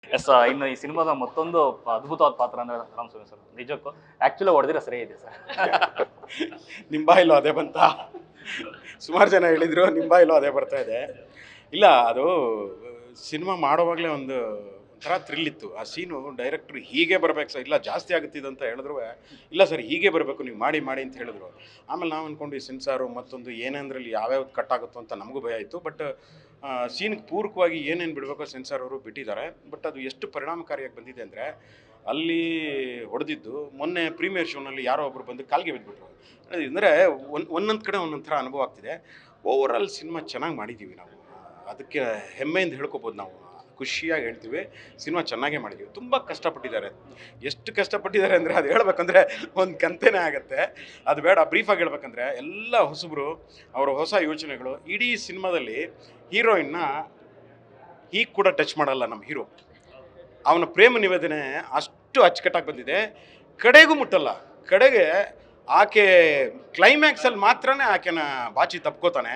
S ಇನ್ನು ಈ ಸಿನಿಮಾದ ಮತ್ತೊಂದು ಅದ್ಭುತವಾದ ಪಾತ್ರ ಅಂದ್ರೆ ರಾಮಸ್ವಾಮಿ ಸರ್ ನಿಜಕ್ಕೂ ಆಕ್ಚುಲಿ ಹೊಡೆದಿರೋ ಸರಿ ಇದೆ ಸರ್. ನಿಮ್ಮ ಬಾಯಿಲೂ ಅದೇ ಬಂತ. ಸುಮಾರು ಜನ ಹೇಳಿದ್ರು ನಿಮ್ಮ ಬಾಯಿಲೂ ಅದೇ ಬರ್ತಾ ಇದೆ. ಇಲ್ಲ, ಅದು ಸಿನಿಮಾ ಮಾಡೋವಾಗಲೇ ಒಂದು ಒಂಥರ ಥ್ರಿಲ್ ಇತ್ತು. ಆ ಸೀನು ಡೈರೆಕ್ಟ್ರು ಹೀಗೆ ಬರಬೇಕು ಸರ್, ಇಲ್ಲ ಜಾಸ್ತಿ ಆಗುತ್ತಿದೆ ಅಂತ ಹೇಳಿದ್ರು, ಇಲ್ಲ ಸರ್ ಹೀಗೆ ಬರಬೇಕು ನೀವು ಮಾಡಿ ಮಾಡಿ ಅಂತ ಹೇಳಿದ್ರು. ಆಮೇಲೆ ನಾವು ಅಂದ್ಕೊಂಡು ಈ ಸೆನ್ಸಾರು ಮತ್ತೊಂದು ಏನೇಂದ್ರಲ್ಲಿ ಯಾವ್ಯಾವ ಕಟ್ ಆಗುತ್ತೋ ಅಂತ ನಮಗೂ ಭಯ ಇತ್ತು. ಬಟ್ ಸೀನ್ಗೆ ಪೂರಕವಾಗಿ ಏನೇನು ಬಿಡಬೇಕೋ ಸೆನ್ಸಾರ್ ಅವರು ಬಿಟ್ಟಿದ್ದಾರೆ. ಬಟ್ ಅದು ಎಷ್ಟು ಪರಿಣಾಮಕಾರಿಯಾಗಿ ಬಂದಿದೆ ಅಂದರೆ, ಅಲ್ಲಿ ಹೊಡೆದಿದ್ದು ಮೊನ್ನೆ ಪ್ರೀಮಿಯರ್ ಶೋನಲ್ಲಿ ಯಾರೋ ಒಬ್ಬರು ಬಂದು ಕಾಲಿಗೆ ಬಿದ್ದುಬಿಟ್ರು. ಅಂದರೆ ಒಂದೊಂದು ಕಡೆ ಒಂದೊಂದು ಥರ ಅನುಭವ ಆಗ್ತಿದೆ. ಓವರಾಲ್ ಸಿನಿಮಾ ಚೆನ್ನಾಗಿ ಮಾಡಿದ್ದೀವಿ ನಾವು, ಅದಕ್ಕೆ ಹೆಮ್ಮೆಯಿಂದ ಹೇಳ್ಕೊಬೋದು. ನಾವು ಖುಷಿಯಾಗಿ ಹೇಳ್ತೀವಿ, ಸಿನಿಮಾ ಚೆನ್ನಾಗೇ ಮಾಡಿದ್ದೀವಿ. ತುಂಬ ಕಷ್ಟಪಟ್ಟಿದ್ದಾರೆ. ಎಷ್ಟು ಕಷ್ಟಪಟ್ಟಿದ್ದಾರೆ ಅಂದರೆ ಅದು ಹೇಳ್ಬೇಕಂದ್ರೆ ಒಂದು ಕಂತೆನೇ ಆಗುತ್ತೆ. ಅದು ಬೇಡ, ಬ್ರೀಫಾಗಿ ಹೇಳ್ಬೇಕಂದ್ರೆ ಎಲ್ಲ ಹೊಸಬರು, ಅವರ ಹೊಸ ಯೋಚನೆಗಳು. ಇಡೀ ಸಿನಿಮಾದಲ್ಲಿ ಹೀರೋಯಿನ್ನ ಹೀಗೆ ಕೂಡ ಟಚ್ ಮಾಡಲ್ಲ ನಮ್ಮ ಹೀರೋ. ಅವನ ಪ್ರೇಮ ನಿವೇದನೆ ಅಷ್ಟು ಅಚ್ಚುಕಟ್ಟಾಗಿ ಬಂದಿದೆ, ಕಡೆಗೂ ಮುಟ್ಟಲ್ಲ. ಕಡೆಗೆ ಆಕೆ ಕ್ಲೈಮ್ಯಾಕ್ಸಲ್ಲಿ ಮಾತ್ರನೇ ಆಕೆನ ಬಾಚಿ ತಪ್ಕೋತಾನೆ.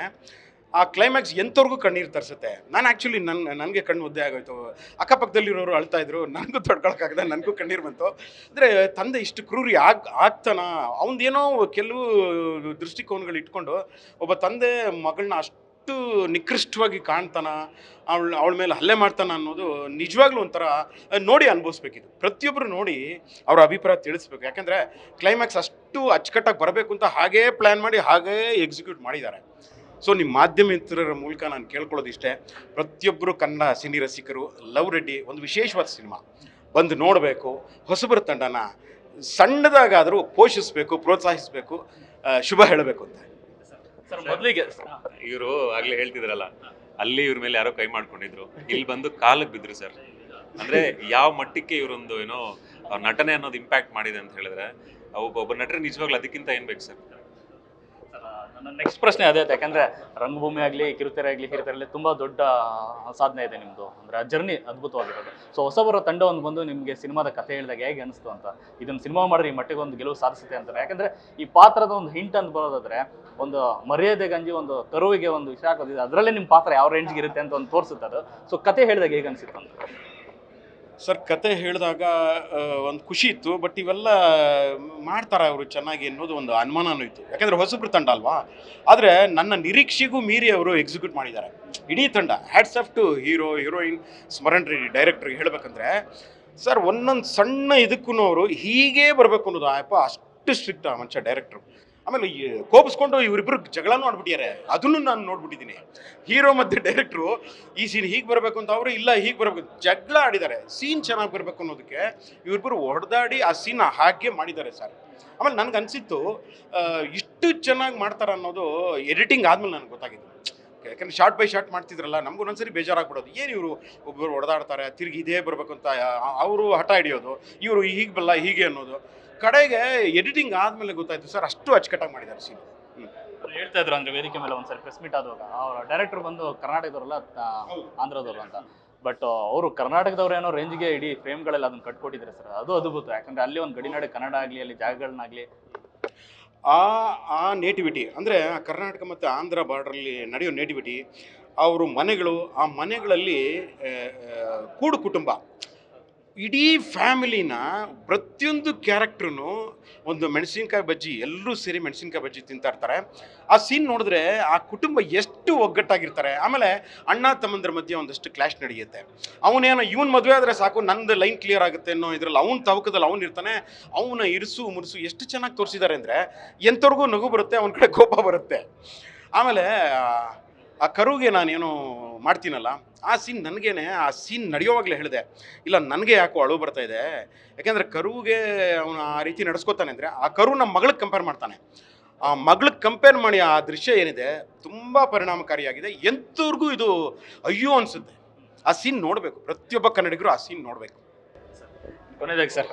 ಆ ಕ್ಲೈಮ್ಯಾಕ್ಸ್ ಎಂಥವ್ರಿಗೂ ಕಣ್ಣೀರು ತರಿಸುತ್ತೆ. ನಾನು ಆ್ಯಕ್ಚುಲಿ ನನಗೆ ಕಣ್ಣು ಒದ್ದೆ ಆಗೋಯ್ತು. ಅಕ್ಕಪಕ್ಕದಲ್ಲಿರೋರು ಅಳ್ತಾ ಇದ್ರು, ನನಗೂ ತಡ್ಕೊಳಕ್ಕಾಗದೆ ನನಗೂ ಕಣ್ಣೀರು ಬಂತು. ಅಂದರೆ ತಂದೆ ಇಷ್ಟು ಕ್ರೂರಿ ಆಗ್ತಾನ, ಅವನದೇನೋ ಕೆಲವು ದೃಷ್ಟಿಕೋನಗಳು ಇಟ್ಕೊಂಡು ಒಬ್ಬ ತಂದೆ ಮಗಳನ್ನ ಅಷ್ಟು ನಿಕೃಷ್ಟವಾಗಿ ಕಾಣ್ತಾನ, ಅವಳ ಮೇಲೆ ಹಲ್ಲೆ ಮಾಡ್ತಾನ ಅನ್ನೋದು ನಿಜವಾಗ್ಲೂ ಒಂಥರ ನೋಡಿ ಅನುಭವಿಸ್ಬೇಕಿತ್ತು. ಪ್ರತಿಯೊಬ್ಬರು ನೋಡಿ ಅವರ ಅಭಿಪ್ರಾಯ ತಿಳಿಸ್ಬೇಕು. ಯಾಕೆಂದರೆ ಕ್ಲೈಮ್ಯಾಕ್ಸ್ ಅಷ್ಟು ಅಚ್ಚುಕಟ್ಟಾಗಿ ಬರಬೇಕು ಅಂತ ಹಾಗೇ ಪ್ಲ್ಯಾನ್ ಮಾಡಿ ಹಾಗೇ ಎಕ್ಸಿಕ್ಯೂಟ್ ಮಾಡಿದ್ದಾರೆ. ಸೊ ನಿಮ್ಮ ಮಾಧ್ಯಮ ಮಿತ್ರರ ಮೂಲಕ ನಾನು ಕೇಳ್ಕೊಳ್ಳೋದು ಇಷ್ಟೇ, ಪ್ರತಿಯೊಬ್ಬರು ಕನ್ನಡ ಸಿನಿ ರಸಿಕರು ಲವ್ ರೆಡ್ಡಿ ಒಂದು ವಿಶೇಷವಾದ ಸಿನಿಮಾ ಬಂದು ನೋಡಬೇಕು. ಹೊಸಬರ ತಂಡನ ಸಣ್ಣದಾಗಾದರೂ ಪೋಷಿಸಬೇಕು, ಪ್ರೋತ್ಸಾಹಿಸಬೇಕು, ಶುಭ ಹೇಳಬೇಕು ಅಂತ. ಸರ್ ಮೊದಲಿಗೆ ಇವರು ಆಗ್ಲೇ ಹೇಳ್ತಿದ್ರಲ್ಲ, ಅಲ್ಲಿ ಇವ್ರ ಮೇಲೆ ಯಾರೋ ಕೈ ಮಾಡ್ಕೊಂಡಿದ್ರು, ಇಲ್ಲಿ ಬಂದು ಕಾಲಕ್ಕೆ ಬಿದ್ರು ಸರ್. ಅಂದ್ರೆ ಯಾವ ಮಟ್ಟಕ್ಕೆ ಇವರೊಂದು ಏನೋ ಅವ್ರ ನಟನೆ ಅನ್ನೋದು ಇಂಪ್ಯಾಕ್ಟ್ ಮಾಡಿದೆ ಅಂತ ಹೇಳಿದ್ರೆ, ಒಬ್ಬ ನಟರು ನಿಜವಾಗ್ಲೂ ಅದಕ್ಕಿಂತ ಏನ್ ಬೇಕು ಸರ್? ನನ್ನ ನೆಕ್ಸ್ಟ್ ಪ್ರಶ್ನೆ ಅದೇ, ಯಾಕಂದ್ರೆ ರಂಗಭೂಮಿ ಆಗಲಿ, ಕಿರುತೆರೆ ಆಗಲಿ, ಹಿರಿತೆರೆಯಲ್ಲಿ ತುಂಬ ದೊಡ್ಡ ಸಾಧನೆ ಇದೆ ನಿಮ್ಮದು. ಅಂದರೆ ಆ ಜರ್ನಿ ಅದ್ಭುತವಾಗಿರೋದು. ಸೊ ಹೊಸಬರ ತಂಡ ಒಂದು ಬಂದು ನಿಮಗೆ ಸಿನಿಮಾದ ಕಥೆ ಹೇಳಿದಾಗ ಹೇಗೆ ಅನಿಸ್ತು ಅಂತ, ಇದನ್ನು ಸಿನಿಮಾ ಮಾಡಿದ್ರೆ ಈ ಮಟ್ಟಿಗೆ ಒಂದು ಗೆಲುವು ಸಾಧಿಸುತ್ತೆ ಅಂತಾರೆ. ಯಾಕಂದರೆ ಈ ಪಾತ್ರದ ಒಂದು ಹಿಂಟ್ ಅಂತ ಬರೋದಾದ್ರೆ, ಒಂದು ಮರ್ಯಾದೆ ಗಂಜಿ ಒಂದು ಕರುವಿಗೆ ಒಂದು ವಿಷಯ ಹಾಕೋದಿದೆ, ಅದರಲ್ಲೇ ನಿಮ್ಮ ಪಾತ್ರ ಯಾವ ರೇಂಜ್ಗೆ ಇರುತ್ತೆ ಅಂತ ಒಂದು ತೋರಿಸುತ್ತೆ ಅದು. ಸೊ ಕತೆ ಹೇಳಿದಾಗ ಹೇಗೆ ಅನಿಸಿತ್ತು ಅಂತ ಸರ್? ಕತೆ ಹೇಳಿದಾಗ ಒಂದು ಖುಷಿ ಇತ್ತು. ಬಟ್ ಇವೆಲ್ಲ ಮಾಡ್ತಾರೆ ಅವರು ಚೆನ್ನಾಗಿ ಅನ್ನೋದು ಒಂದು ಅನುಮಾನನೂ ಇತ್ತು. ಯಾಕೆಂದರೆ ಹೊಸಬ್ರು ತಂಡ ಅಲ್ವಾ. ಆದರೆ ನನ್ನ ನಿರೀಕ್ಷೆಗೂ ಮೀರಿ ಅವರು ಎಕ್ಸಿಕ್ಯೂಟ್ ಮಾಡಿದ್ದಾರೆ ಇಡೀ ತಂಡ. Hats off to hero, heroine, Smaran Reddy ಡೈರೆಕ್ಟ್ರಿಗೆ ಹೇಳಬೇಕಂದ್ರೆ ಸರ್, ಒಂದೊಂದು ಸಣ್ಣ ಇದಕ್ಕೂ ಅವರು ಹೀಗೇ ಬರಬೇಕು ಅನ್ನೋದು ಅಪ್ಪ ಅಷ್ಟು ಸ್ಟ್ರಿಕ್ಟ್ ಆ ಮನುಷ್ಯ ಡೈರೆಕ್ಟ್ರು. ಆಮೇಲೆ ಕೋಪಿಸ್ಕೊಂಡು ಇವರಿಬ್ಬರು ಜಗಳನೂ ಆಡ್ಬಿಟ್ಟಿದ್ದಾರೆ, ಅದನ್ನು ನಾನು ನೋಡ್ಬಿಟ್ಟಿದ್ದೀನಿ. ಹೀರೋ ಮತ್ತು ಡೈರೆಕ್ಟ್ರು ಈ ಸೀನ್ ಹೀಗೆ ಬರಬೇಕು ಅಂತ ಅವರು ಇಲ್ಲ ಹೀಗೆ ಬರಬೇಕು ಜಗಳ ಆಡಿದ್ದಾರೆ. ಸೀನ್ ಚೆನ್ನಾಗಿ ಬರಬೇಕು ಅನ್ನೋದಕ್ಕೆ ಇವರಿಬ್ಬರು ಹೊಡೆದಾಡಿ ಆ ಸೀನ್ ಹಾಗೆ ಮಾಡಿದ್ದಾರೆ ಸರ್. ಆಮೇಲೆ ನನಗೆ ಅನಿಸಿತ್ತು ಇಷ್ಟು ಚೆನ್ನಾಗಿ ಮಾಡ್ತಾರೆ ಅನ್ನೋದು ಎಡಿಟಿಂಗ್ ಆದಮೇಲೆ ನನಗೆ ಗೊತ್ತಾಗಿದ್ದು. ಯಾಕಂದರೆ ಶಾರ್ಟ್ ಬೈ ಶಾರ್ಟ್ ಮಾಡ್ತಿದ್ರಲ್ಲ, ನಮಗೂ ಒಂದ್ಸರಿ ಬೇಜಾರಾಗ್ಬಿಡೋದು, ಏನು ಇವರು ಒಬ್ಬರು ಹೊಡೆದಾಡ್ತಾರೆ ತಿರುಗಿ ಇದೇ ಬರಬೇಕು ಅಂತ ಅವರು ಹಠ ಹಿಡಿಯೋದು, ಇವರು ಹೀಗೆ ಬಲ್ಲ ಹೀಗೆ ಅನ್ನೋದು. ಕಡೆಗೆ ಎಡಿಟಿಂಗ್ ಆದಮೇಲೆ ಗೊತ್ತಾಯ್ತು ಸರ್, ಅಷ್ಟು ಅಚ್ಚುಕಟ್ಟಾಗಿ ಮಾಡಿದ್ದಾರೆ ಸೀನ್. ಹೇಳ್ತಾ ಇದ್ರು ಅಂದರೆ ವೇದಿಕೆ ಮೇಲೆ ಒಂದ್ಸರಿ ಪ್ರೆಸ್ ಮೀಟ್ ಆದಾಗ ಅವರ ಡೈರೆಕ್ಟರ್ ಬಂದು ಕರ್ನಾಟಕದವರಲ್ಲ ಆಂಧ್ರದವರು ಅಂತ, ಬಟ್ ಅವರು ಕರ್ನಾಟಕದವ್ರು ಏನೋ ರೇಂಜ್ಗೆ ಇಡೀ ಫ್ರೇಮ್ಗಳೆಲ್ಲ ಅದನ್ನು ಕಟ್ಕೊಟ್ಟಿದ್ದಾರೆ ಸರ್. ಅದು ಅದ್ಭುತ. ಯಾಕಂದರೆ ಅಲ್ಲಿ ಒಂದು ಗಡಿನಾಡು ಕನ್ನಡ ಆಗಲಿ, ಅಲ್ಲಿ ಜಾಗಗಳನ್ನಾಗಲಿ ಆ ನೇಟಿವಿಟಿ ಅಂದರೆ ಕರ್ನಾಟಕ ಮತ್ತು ಆಂಧ್ರ ಬಾರ್ಡ್ರಲ್ಲಿ ನಡೆಯೋ ನೇಟಿವಿಟಿ, ಅವರು ಮನೆಗಳು, ಆ ಮನೆಗಳಲ್ಲಿ ಕೂಡು ಕುಟುಂಬ, ಇಡೀ ಫ್ಯಾಮಿಲಿನ ಪ್ರತಿಯೊಂದು ಕ್ಯಾರೆಕ್ಟ್ರೂ ಒಂದು ಮೆಣಸಿನ್ಕಾಯಿ ಬಜ್ಜಿ, ಎಲ್ಲರೂ ಸೇರಿ ಮೆಣಸಿನ್ಕಾಯಿ ಬಜ್ಜಿ ತಿಂತಾ ಇರ್ತಾರೆ. ಆ ಸೀನ್ ನೋಡಿದ್ರೆ ಆ ಕುಟುಂಬ ಎಷ್ಟು ಒಗ್ಗಟ್ಟಾಗಿರ್ತಾರೆ. ಆಮೇಲೆ ಅಣ್ಣ ತಮ್ಮಂದ್ರ ಮಧ್ಯೆ ಒಂದಷ್ಟು ಕ್ಲಾಶ್ ನಡೆಯುತ್ತೆ. ಅವನೇನೋ ಇವನ್ ಮದುವೆ ಆದರೆ ಸಾಕು ನಂದು ಲೈನ್ ಕ್ಲಿಯರ್ ಆಗುತ್ತೆ ಅನ್ನೋ ಇದರಲ್ಲಿ ಅವನ ತವಕದಲ್ಲಿ ಅವನು ಇರ್ತಾನೆ. ಅವನ ಇರಿಸು ಮುರಿಸು ಎಷ್ಟು ಚೆನ್ನಾಗಿ ತೋರಿಸಿದ್ದಾರೆ ಅಂದರೆ ಎಂಥವ್ರಿಗೂ ನಗು ಬರುತ್ತೆ, ಅವನ ಕಡೆ ಕೋಪ ಬರುತ್ತೆ. ಆಮೇಲೆ ಆ ಕರುಗೆ ನಾನೇನು ಮಾಡ್ತೀನಲ್ಲ, ಆ ಸೀನ್ ನನಗೇನೆ ಆ ಸೀನ್ ನಡೆಯೋವಾಗಲೇ ಹೇಳಿದೆ, ಇಲ್ಲ ನನಗೆ ಯಾಕೋ ಅಳು ಬರ್ತಾ ಇದೆ. ಯಾಕೆಂದರೆ ಕರುಗೆ ಅವನು ಆ ರೀತಿ ನಡೆಸ್ಕೋತಾನೆ ಅಂದರೆ ಆ ಕರು ನಮ್ಮ ಮಗಳಿಗೆ ಕಂಪೇರ್ ಮಾಡ್ತಾನೆ. ಆ ಮಗಳಿಗೆ ಕಂಪೇರ್ ಮಾಡಿ ಆ ದೃಶ್ಯ ಏನಿದೆ ತುಂಬ ಪರಿಣಾಮಕಾರಿಯಾಗಿದೆ. ಎಂಥವ್ರಿಗೂ ಇದು ಅಯ್ಯೋ ಅನಿಸುತ್ತೆ. ಆ ಸೀನ್ ನೋಡಬೇಕು, ಪ್ರತಿಯೊಬ್ಬ ಕನ್ನಡಿಗರು ಆ ಸೀನ್ ನೋಡಬೇಕು. ಕೊನೆಯದಾಗಿ ಸರ್,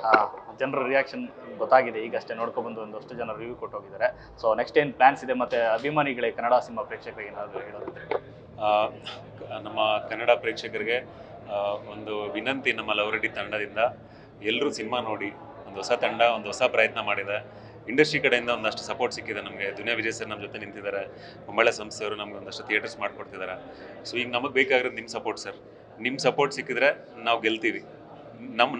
ಜನರ ರಿಯಾಕ್ಷನ್ ಗೊತ್ತಾಗಿದೆ ಈಗಷ್ಟೇ, ನೋಡ್ಕೊಬಂದು ಒಂದಷ್ಟು ಜನ ರಿವ್ಯೂ ಕೊಟ್ಟು ಹೋಗಿದ್ದಾರೆ. ಸೊ ನೆಕ್ಸ್ಟ್ ಏನು ಪ್ಲಾನ್ಸ್ ಇದೆ, ಮತ್ತು ಅಭಿಮಾನಿಗಳಿಗೆ, ಕನ್ನಡ ಸಿನಿಮಾ ಪ್ರೇಕ್ಷಕರಿಗೆ ಏನಾದರೂ ಹೇಳೋದು? ನಮ್ಮ ಕನ್ನಡ ಪ್ರೇಕ್ಷಕರಿಗೆ ಒಂದು ವಿನಂತಿ, ನಮ್ಮ ಲವ್ ರೆಡ್ಡಿ ತಂಡದಿಂದ ಎಲ್ಲರೂ ಸಿನಿಮಾ ನೋಡಿ, ಒಂದು ಹೊಸ ತಂಡ, ಒಂದು ಹೊಸ ಪ್ರಯತ್ನ ಮಾಡಿದೆ. ಇಂಡಸ್ಟ್ರಿ ಕಡೆಯಿಂದ ಒಂದಷ್ಟು ಸಪೋರ್ಟ್ ಸಿಕ್ಕಿದೆ ನಮಗೆ. ದುನಿಯಾ ವಿಜಯ್ ಸರ್ ನಮ್ಮ ಜೊತೆ ನಿಂತಿದ್ದಾರೆ, ಒಳ್ಳೆ ಸಂಸ್ಥೆಯವರು ನಮ್ಗೆ ಒಂದಷ್ಟು ಥಿಯೇಟರ್ಸ್ ಮಾಡಿಕೊಡ್ತಿದ್ದಾರೆ. ಸೊ ಈಗ ನಮಗೆ ಬೇಕಾಗಿರೋದು ನಿಮ್ಮ ಸಪೋರ್ಟ್ ಸರ್. ನಿಮ್ಮ ಸಪೋರ್ಟ್ ಸಿಕ್ಕಿದ್ರೆ ನಾವು ಗೆಲ್ತೀವಿ.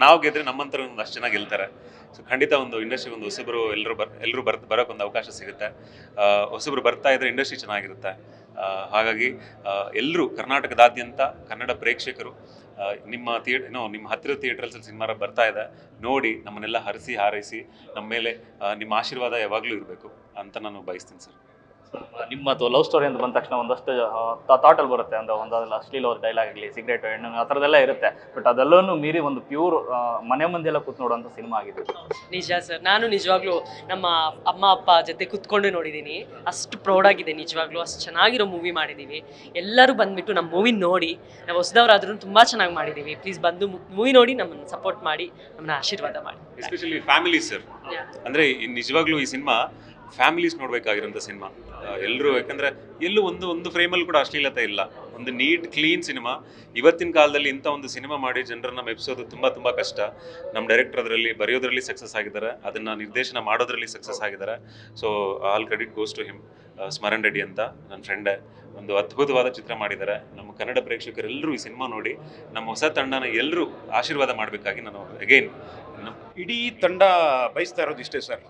ನಾವು ಗೆದ್ರೆ ನಮ್ಮಂತರ ಒಂದಷ್ಟು ಜನ ಗೆಲ್ತಾರೆ. ಸೊ ಖಂಡಿತ ಒಂದು ಇಂಡಸ್ಟ್ರಿ ಒಂದು ಹೊಸಬರು ಎಲ್ಲರೂ ಬರೋಕ್ಕೆ ಒಂದು ಅವಕಾಶ ಸಿಗುತ್ತೆ. ಹೊಸಬರು ಬರ್ತಾ ಇದ್ರೆ ಇಂಡಸ್ಟ್ರಿ ಚೆನ್ನಾಗಿರುತ್ತೆ. ಹಾಗಾಗಿ ಎಲ್ಲರೂ ಕರ್ನಾಟಕದಾದ್ಯಂತ ಕನ್ನಡ ಪ್ರೇಕ್ಷಕರು ನಿಮ್ಮ ನಿಮ್ಮ ಹತ್ತಿರ ಥಿಯೇಟರ್ಸಲ್ಲಿ ಸಿನಿಮಾ ಬರ್ತಾ ಇದೆ, ನೋಡಿ ನಮ್ಮನ್ನೆಲ್ಲ ಹರಿಸಿ ಹಾರೈಸಿ ನಮ್ಮ ಮೇಲೆ ನಿಮ್ಮ ಆಶೀರ್ವಾದ ಯಾವಾಗಲೂ ಇರಬೇಕು ಅಂತ ನಾನು ಬಯಸ್ತೀನಿ ಸರ್. ನಿಮ್ಮದು ಲವ್ ಸ್ಟೋರಿ ಅಂತ ಬಂದ ತಕ್ಷಣ ಒಂದಷ್ಟು ಥಾಟಲ್ಲಿ ಬರುತ್ತೆ, ಅಂದರೆ ಒಂದಾದ್ರಲ್ಲಿ ಅಶ್ಲೀಲವಾದ ಡೈಲಾಗ್ ಆಗಲಿ, ಸಿಗರೇಟು, ಹೆಣ್ಣು, ಆ ಥರದ್ದೆಲ್ಲ ಇರುತ್ತೆ. ಬಟ್ ಅದೆಲ್ಲವೂ ಮೀರಿ ಒಂದು ಪ್ಯೂರ್ ಮನೆ ಮಂದಿಯೆಲ್ಲ ಕೂತ್ ನೋಡುವಂಥ ಸಿನಿಮಾ ಆಗಿದೆ. ನಿಜ ಸರ್, ನಾನು ನಿಜವಾಗ್ಲೂ ನಮ್ಮ ಅಮ್ಮ ಅಪ್ಪ ಜೊತೆ ಕುತ್ಕೊಂಡು ನೋಡಿದ್ದೀನಿ. ಅಷ್ಟು ಪ್ರೌಡಾಗಿದೆ ನಿಜವಾಗ್ಲೂ, ಅಷ್ಟು ಚೆನ್ನಾಗಿರೋ ಮೂವಿ ಮಾಡಿದ್ದೀವಿ. ಎಲ್ಲರೂ ಬಂದುಬಿಟ್ಟು ನಮ್ಮ ಮೂವಿ ನೋಡಿ, ನಾವು ಹೊಸದವರಾದ್ರೂ ತುಂಬ ಚೆನ್ನಾಗಿ ಮಾಡಿದ್ದೀವಿ. ಪ್ಲೀಸ್ ಬಂದು ಮೂವಿ ನೋಡಿ ನಮ್ಮನ್ನು ಸಪೋರ್ಟ್ ಮಾಡಿ, ನಮ್ಮನ್ನ ಆಶೀರ್ವಾದ ಮಾಡಿ. ಎಸ್ಪೆಷಲಿ ಫ್ಯಾಮಿಲೀಸ್ ಸರ್, ಅಂದರೆ ನಿಜವಾಗ್ಲೂ ಈ ಸಿನಿಮಾ ಫ್ಯಾಮಿಲೀಸ್ ನೋಡಬೇಕಾಗಿರೋಂಥ ಸಿನಿಮಾ. ಎಲ್ಲರೂ, ಯಾಕಂದರೆ ಎಲ್ಲೂ ಒಂದು ಫ್ರೇಮಲ್ಲಿ ಕೂಡ ಅಶ್ಲೀಲತೆ ಇಲ್ಲ. ಒಂದು ನೀಟ್ ಕ್ಲೀನ್ ಸಿನಿಮಾ. ಇವತ್ತಿನ ಕಾಲದಲ್ಲಿ ಇಂಥ ಒಂದು ಸಿನಿಮಾ ಮಾಡಿ ಜನರನ್ನ ಮೆಪ್ಸೋದು ತುಂಬ ಕಷ್ಟ. ನಮ್ಮ ಡೈರೆಕ್ಟರ್ ಅದರಲ್ಲಿ ಬರೆಯೋದ್ರಲ್ಲಿ ಸಕ್ಸಸ್ ಆಗಿದ್ದಾರೆ, ಅದನ್ನು ನಿರ್ದೇಶನ ಮಾಡೋದ್ರಲ್ಲಿ ಸಕ್ಸಸ್ ಆಗಿದ್ದಾರೆ. So all credit goes to him. Smaran Reddy ಅಂತ ನನ್ನ ಫ್ರೆಂಡೇ, ಒಂದು ಅದ್ಭುತವಾದ ಚಿತ್ರ ಮಾಡಿದ್ದಾರೆ. ನಮ್ಮ ಕನ್ನಡ ಪ್ರೇಕ್ಷಕರೆಲ್ಲರೂ ಈ ಸಿನಿಮಾ ನೋಡಿ ನಮ್ಮ ಹೊಸ ತಂಡನ ಎಲ್ಲರೂ ಆಶೀರ್ವಾದ ಮಾಡಬೇಕಾಗಿ ನಾನು ಅಗೈನ್ ಇಡೀ ತಂಡ ಬಯಸ್ತಾ ಇರೋದು ಇಷ್ಟೇ ಸರ್.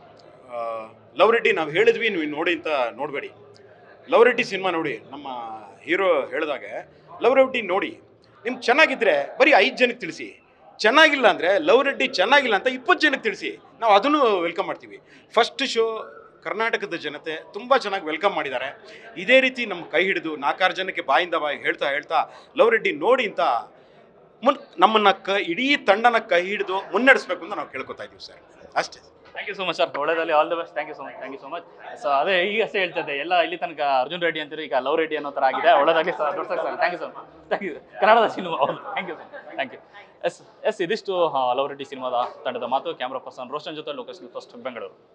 ಲವ್ ರೆಡ್ಡಿ ನಾವು ಹೇಳಿದ್ವಿ, ನೀವು ನೋಡಿ ಅಂತ ನೋಡಬೇಡಿ. ಲವ್ ರೆಡ್ಡಿ ಸಿನಿಮಾ ನೋಡಿ, ನಮ್ಮ ಹೀರೋ ಹೇಳಿದಾಗೆ ಲವ್ ರೆಡ್ಡಿ ನೋಡಿ. ನಿಮ್ಗೆ ಚೆನ್ನಾಗಿದ್ದರೆ ಬರೀ 5 ಜನಕ್ಕೆ ತಿಳಿಸಿ, ಚೆನ್ನಾಗಿಲ್ಲ ಅಂದರೆ ಲವ್ ರೆಡ್ಡಿ ಚೆನ್ನಾಗಿಲ್ಲ ಅಂತ 20 ಜನಕ್ಕೆ ತಿಳಿಸಿ, ನಾವು ಅದನ್ನು ವೆಲ್ಕಮ್ ಮಾಡ್ತೀವಿ. ಫಸ್ಟ್ ಶೋ ಕರ್ನಾಟಕದ ಜನತೆ ತುಂಬ ಚೆನ್ನಾಗಿ ವೆಲ್ಕಮ್ ಮಾಡಿದ್ದಾರೆ. ಇದೇ ರೀತಿ ನಮ್ಮ ಕೈ ಹಿಡಿದು 4-6 ಜನಕ್ಕೆ ಬಾಯಿಂದ ಬಾಯಿಗೆ ಹೇಳ್ತಾ ಲವ್ ರೆಡ್ಡಿ ನೋಡಿ ಅಂತ ನಮ್ಮನ್ನು ಇಡೀ ತಂಡನ ಕೈ ಹಿಡಿದು ಮುನ್ನಡೆಸಬೇಕು ಅಂತ ನಾವು ಕೇಳ್ಕೊತಾ ಇದ್ದೀವಿ ಸರ್. ಅಷ್ಟೇ. Thank you so much sir, ಒಳ್ಳೆದಲ್ಲಿ all the best. Thank you so much. So ಅದೇ ಈಗಷ್ಟೇ ಹೇಳ್ತಿದ್ದೆ, ಎಲ್ಲ ಇಲ್ಲಿ ತನಕ ಅರ್ಜುನ್ ರೆಡ್ಡಿ ಅಂತೀರಿ, ಈಗ ಲವ್ ರೆಡ್ಡಿ ಅನ್ನೋ ಥರ ಆಗಿದೆ. ಒಳ್ಳೆದಾಗಲಿ ಸರ್, ದೊಡ್ಡ sir. Thank you so much. Thank you. ಕನ್ನಡದ ಸಿನಿಮಾ ಹೌದು. Thank you. ಎಸ್ ಇದಿಷ್ಟು ಲವ್ ರೆಡ್ಡಿ ಸಿನಿಮಾದ ತಂಡದ ಮಾತು. ಕ್ಯಾಮ್ರಾ ಪರ್ಸನ್ ರೋಷನ್ ಜೊತೆ ಲೋಕೇಶ್ ಫಸ್ಟ್ ಬೆಂಗಳೂರು.